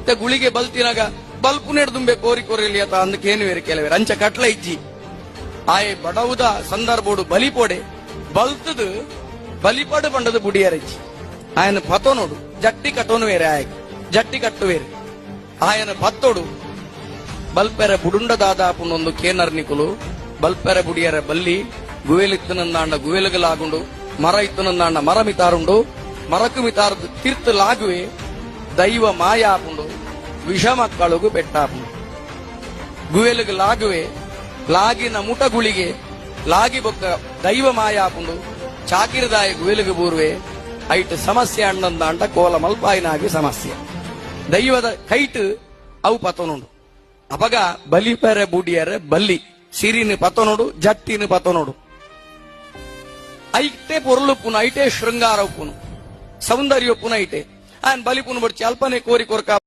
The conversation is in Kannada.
ಇತ್ತೆ ಗುಳಿಗೆ ಬಲ್ತಿನಾಗ ಬಲ್ಪು ನೆಡ್ದುಂಬೆ ಕೋರಿ ಕೋರಿಲಿ ಅತ ಅಂದಕ್ಕೇನು ಬೇರೆ ಕೆಲವೇರು ಅಂಚ ಕಟ್ಲ ಇಜ್ಜಿ ಆಯೆ ಬಡವುದ ಸಂದರ್ಭೋಡು ಬಲಿಪೋಡೆ ಬಲ್ತದು ಬಲಿಪಡು ಬಂಡದು ಬುಡಿಯರಜ್ಜಿ ಆಯನ ಪತೋ ನೋಡು ಜಟ್ಟಿ ಕಟ್ಟೋನು ಬೇರೆ ಆಯ ಜಟ್ಟಿ ಕಟ್ಟು ಬೇರೆ ಆಯನ ಪತ್ತೋಡು ಬಲ್ಪೆರ ಬುಡುಂಡ ದಾದಾಪುನೊಂದು ಕೇನರ್ನಿಕುಲು ಬಲ್ಪೆರ ಬುಡಿಯರ ಬಲ್ಲಿ ಗುವೇಲಿತ್ತನಂದಾಂಡ ಗುವೇಲಗಲಾಗುಂಡು ಮರ ಇತ್ತನಂದಾಂಡ ಮರ ಮಿತಾರುಂಡು ಮರಕು ಮಿತಾರದು ತೀರ್ಥ ಲಾಗುವೆ ದೈವ ಮಾಯ ಆಪುಂಡು ವಿಷ ಮಕ್ಕಳಿಗೂ ಬೆಟ್ಟಾಪುಂಡು ಗುವೇಲಗ ಲಾಗುವೆ ಲಾಗಿನ ಮುಟಗುಳಿಗೆ ಲಾಗಿ ಬೊಕ್ಕ ದೈವ ಮಾಯ ಆಪುಂಡು ಚಾಕಿರದಾಯ ಗುವೇಲಗ ಬೂರ್ವೆ ಐಟ್ ಸಮಸ್ಯೆ ಅಣ್ಣಂದಾಂಡ ಕೋಲ ಮಲ್ಪಾಯಿನಾಗಿ ಸಮಸ್ಯೆ ದೈವದ ಕೈಟ್ ಅವು ಪತೋನುಂಡು ಅಪಗ ಬಲಿಪೆರೆ ಬುಡಿಯರೆ ಬಲ್ಲಿ ಸಿರಿನ ಪತೋನೋಡು ಜಟ್ಟಿನ ಪತೋನೋಡು ಐಟೆ ಪೊರ್ಲು ಪುನ ಐಟೆ ಶೃಂಗಾರ ಪುನು ಸೌಂದರ್ಯ ಪುನ ಐಟೆ ಆಯನ್ ಬಲಿ ಪುನ ಬಡ್ಚಿ ಅಲ್ಪನೆ ಕೋರಿ ಕೊರ್ಕ